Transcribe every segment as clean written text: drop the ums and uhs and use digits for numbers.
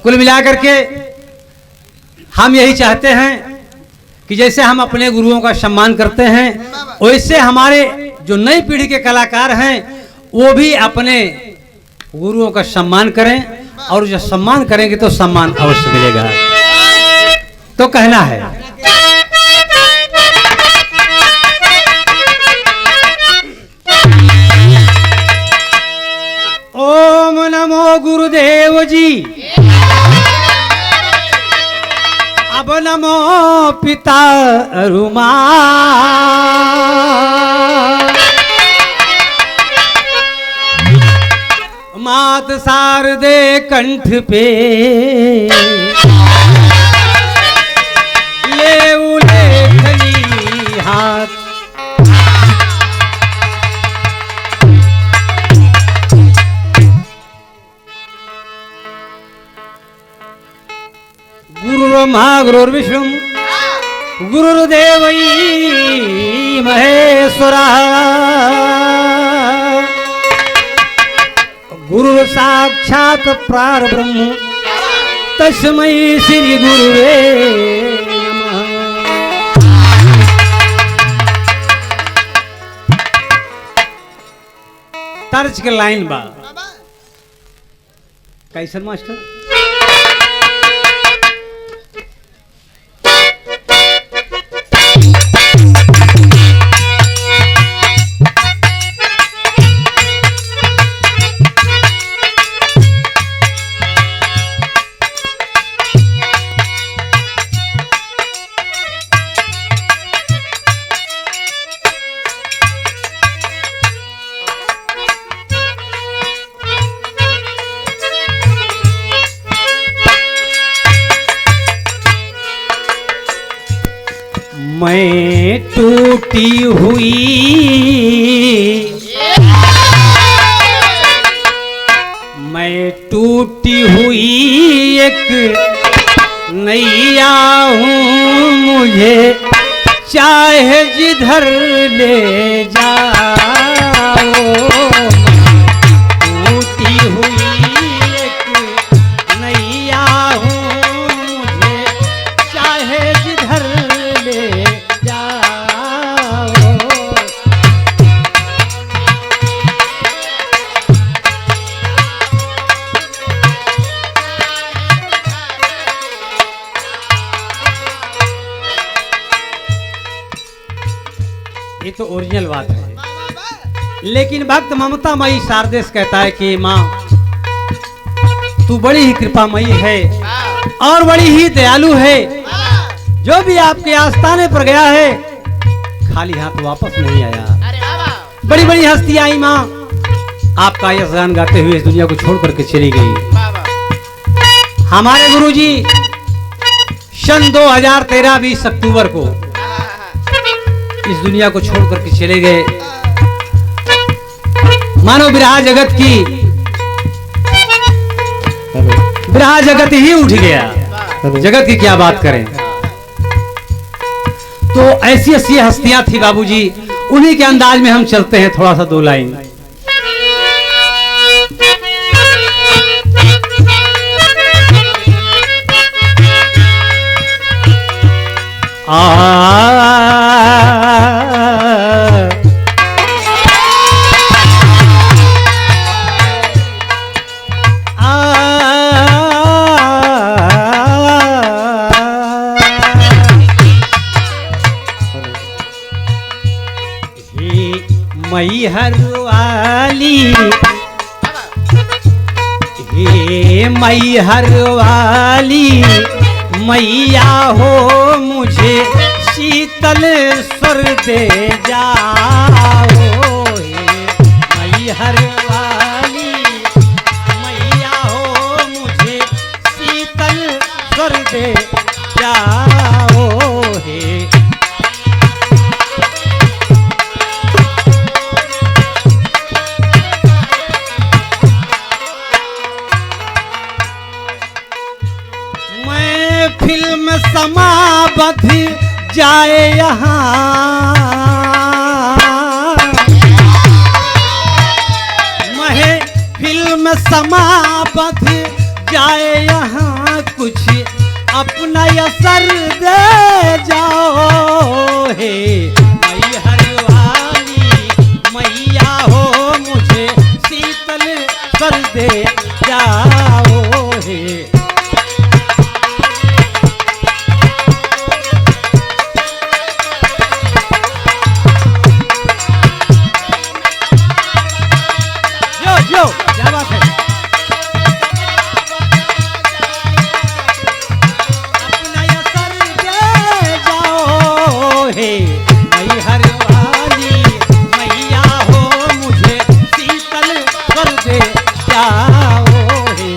कुल मिलाकर के हम यही चाहते हैं कि जैसे हम अपने गुरुओं का सम्मान करते हैं वैसे हमारे जो नई पीढ़ी के कलाकार हैं वो भी अपने गुरुओं का सम्मान करें, और जो सम्मान करेंगे तो सम्मान अवश्य मिलेगा। तो कहना है ओम नमो गुरुदेव जी, अब नमो पिता रुमा, मात शारदे कंठ पे ले उलेखनी हाथ, गुरु ब्रह्मा गुरुर्विष्णु गुरुर्देव महेश्वरा, गुरु साक्षात परब्रह्म तस्मै श्री गुरुवे नमः। तर्ज के लाइन बा कैसन मास्टर? मैं टूटी हुई एक नैया हूँ, मुझे चाहे जिधर ले जाओ। टूटी हुई एक नैया हूँ, मुझे चाहे जिधर ले जाओ। ये तो ओरिजिनल बात है, लेकिन भक्त ममता मई शारदेश कहता है कि माँ तू बड़ी ही कृपामयी है और बड़ी ही दयालु है। जो भी आपके आस्थाने पर गया है खाली हाथ वापस नहीं आया। बड़ी बड़ी हस्तियां आई माँ, आपका यश गान गाते हुए इस दुनिया को छोड़ करके चली गई। हमारे गुरुजी सन 2013 20 अक्टूबर को इस दुनिया को छोड़ करके चले गए। मानो विरहा जगत ही उठ गया। जगत की क्या बात करें। तो ऐसी ऐसी हस्तियां थी बाबूजी, उन्हीं के अंदाज में हम चलते हैं। थोड़ा सा दो लाइन मैहर वाली, हे मैहर वाली मैया हो, मुझे शीतल स्वर दे जाओ। हे मैहर वाली मैया हो, मुझे शीतल स्वर दे जाओ। हे फिल्म समाबद्ध जाए यहाँ, महे फिल्म समाबद्ध जाए यहाँ, कुछ अपना असर दे जाओ हे मैहर वाली मैया हो मुझे शीतल स्वर दे जाओ हे। जो क्या बात है, अपना असर दे जाओ हे मैहर वाली मैया हो मुझे शीतल स्वर दे जाओ हे।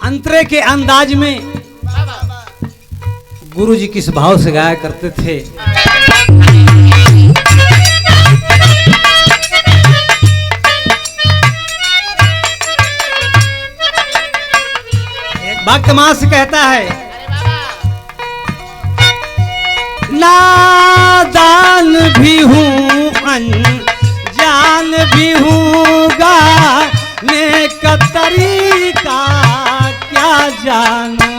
अंतरे के अंदाज में गुरु जी किस भाव से गाया करते थे। एक भक्त मां से कहता है, नादान भी हूँ अनजान भी हूँ गाने का तरीका क्या जानूं।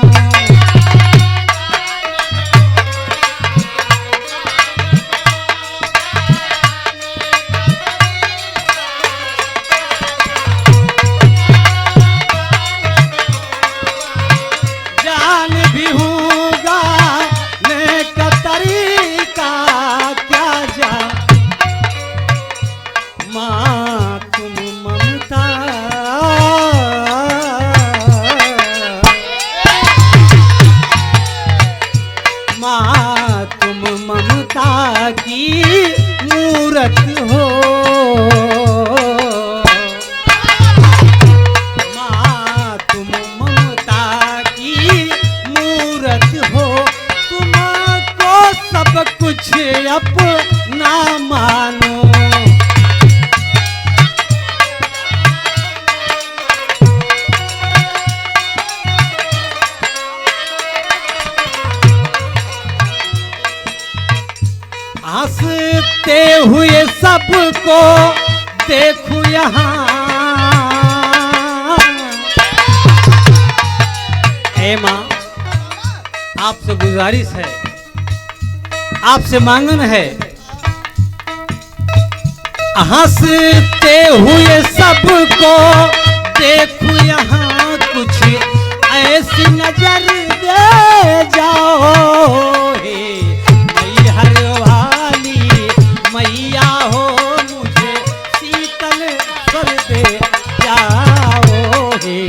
जान भी हूँ गाने का तरीका क्या जानूं। माँ तुम ममता माँ तुम ममता की मूरत हो। माँ तुम ममता की मूरत हो। तुमको सब कुछ अपना मानो। हंसते हुए सबको देखूं यहाँ। हे माँ, आपसे गुजारिश है, आपसे मांगन है, हंसते हुए सबको देखूं यहाँ। कुछ ऐसी नजर दे जाओ हे मैहर वाली मैया हो मुझे शीतल स्वर दे जाओ हे।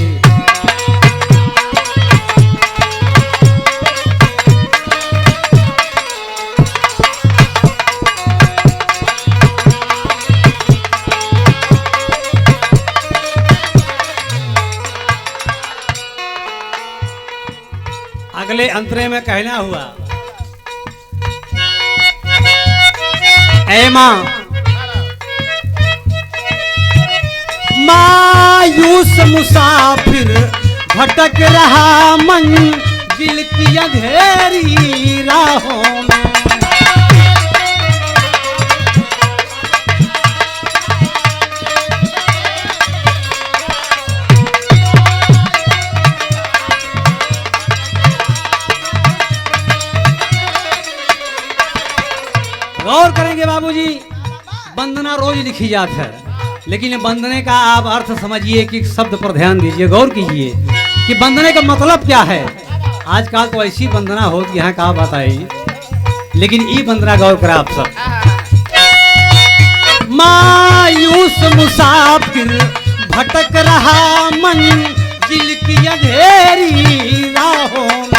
अगले अंतरे में कहना हुआ, ऐ माँ मायूस मुसाफिर भटक रहा मंजिल की अंधेरी राहों में। गौर करेंगे बाबूजी, वंदना रोज लिखी जाती है, लेकिन वंदने का आप अर्थ समझिए कि शब्द पर ध्यान दीजिए, गौर कीजिए कि वंदने का मतलब क्या है। आजकल तो ऐसी वंदना हो कि यहाँ कहा बात आई, लेकिन ये वंदना गौर करें आप सब। मायूस मुसाफिर भटक रहा मंजिल की अंधेरी राहों में।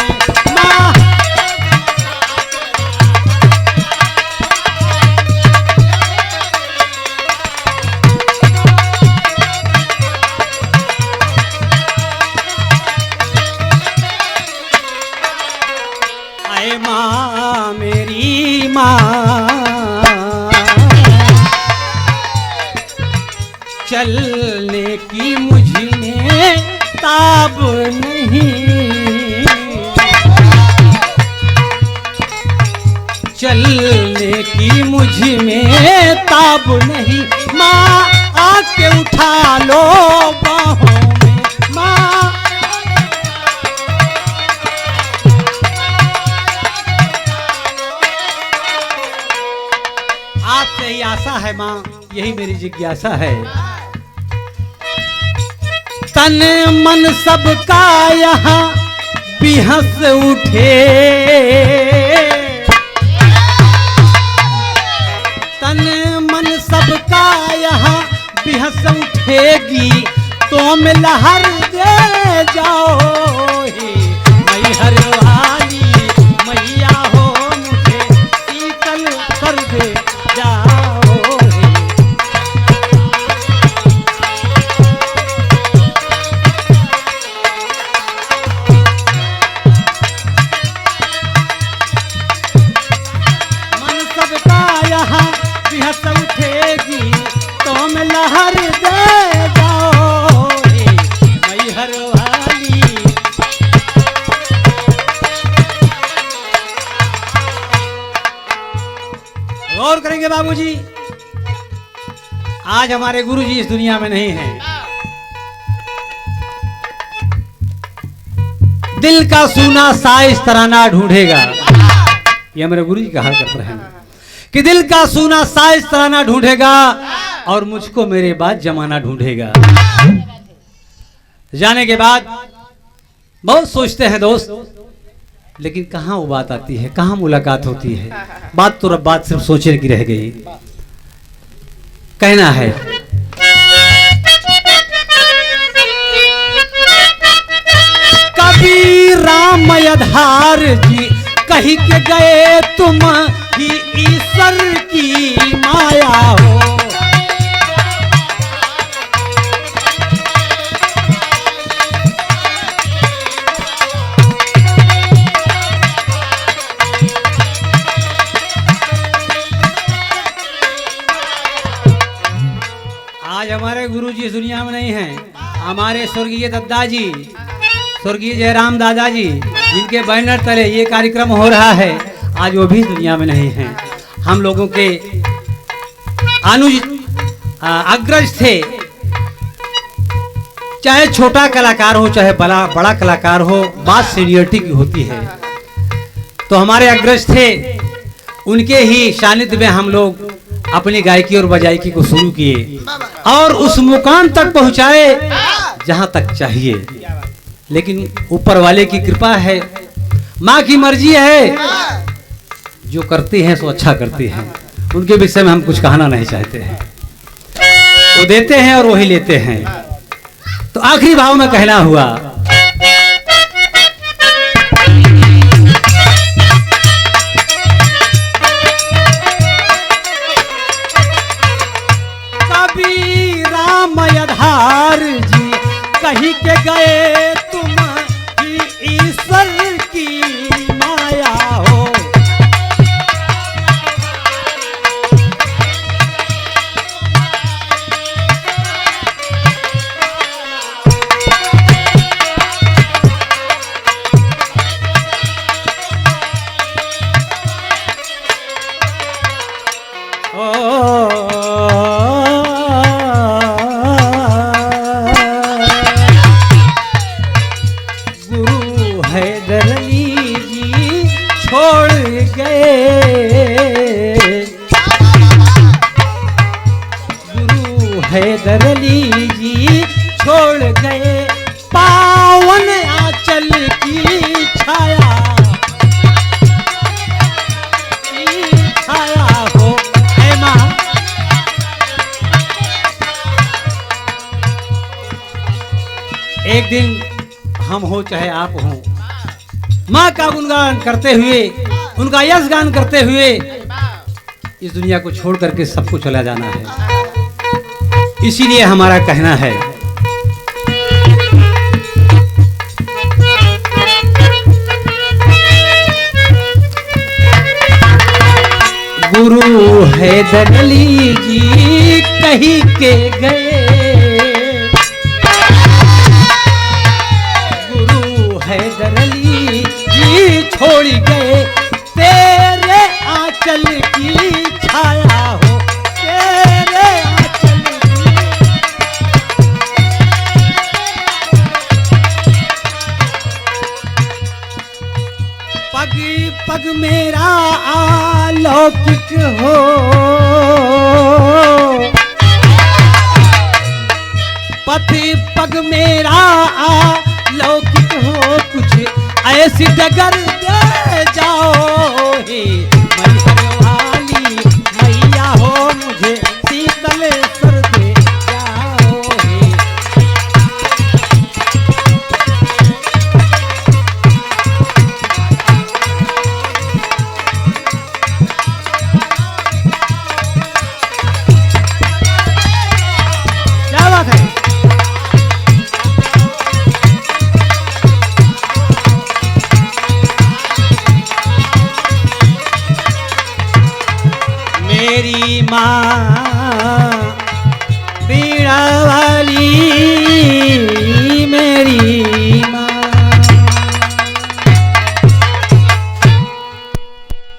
माँ मेरी माँ चलने की मुझ में ताब नहीं। चलने की मुझ में ताब नहीं, माँ आके उठा लो बाहों में, माँ आपसे ही आशा है माँ, यही मेरी जिज्ञासा है। तन मन सबका यहाँ बिहस उठे, तन मन सबका यहाँ बिहस उठेगी, तुम लहर दे जाओ ही मैहर वाली मैया हो, मुझे शीतल कर दे जाओ ही। मन सबका यहाँ बिहस उठेगी, तुम लहर दे जाओ हे मैहर वाली। गौर करेंगे बाबूजी, आज हमारे गुरुजी इस दुनिया में नहीं हैं। दिल का सूना साइज तराना ढूंढेगा, ये हमारे गुरुजी कहा करते हैं कि दिल का सूना साइज तराना ढूंढेगा और मुझको मेरे बाद जमाना ढूंढेगा। जाने के बाद बहुत सोचते हैं दोस्त, लेकिन कहाँ वो बात आती है, कहाँ मुलाकात होती है। बात तो बात सिर्फ सोचने की रह गई। कहना है कभी राम आधार जी कही के गए, तुम ही ईश्वर की माया हो। आज हमारे गुरुजी इस दुनिया में नहीं हैं। हमारे स्वर्गीय दादाजी, स्वर्गीय जयराम दादाजी, जिनके बैनर तले ये कार्यक्रम हो रहा है, आज वो भी दुनिया में नहीं हैं। हम लोगों के अनुज अग्रज थे, चाहे छोटा कलाकार हो चाहे बड़ा कलाकार हो, बात सीनियरिटी की होती है। तो हमारे अग्रज थे, उनके ही सानिध्य में हम लोग अपनी गायकी और बजायकी को शुरू किए और उस मुकाम तक पहुंचाए जहां तक चाहिए। लेकिन ऊपर वाले की कृपा है, माँ की मर्जी है, जो करती हैं सो अच्छा करती हैं। उनके विषय में हम कुछ कहना नहीं चाहते हैं। वो देते हैं और वही लेते हैं। तो आखिरी भाव में कहना हुआ, कभी राम आधार जी कहीं के गए, तुम ही ईश्वर की माया हो। गुरु हैदर अली जी छोड़ गए, गुरु हैदर अली जी छोड़ गए, पावन आंचल की छाया हो। ऐ माँ, एक दिन हम हो चाहे आप हो, माँ का गुणगान करते हुए, उनका यश गान करते हुए इस दुनिया को छोड़ करके सबको चला जाना है। इसीलिए हमारा कहना है, गुरु हैदर अली जी कहीं के गए, गुरु हैदर अली जी छोड़ गए, तेरे आंचल की छाया हो, तेरे आंचल की। पग पग मेरा अलौकिक हो, पथ पग मेरा अलौकिक हो, कुछ ऐसी डगर दे जाओ हे मैहर वाली मैया हो, मुझे शीतल सर दे जाओ हे। क्या बात है। मेरी माँ बीड़ा वाली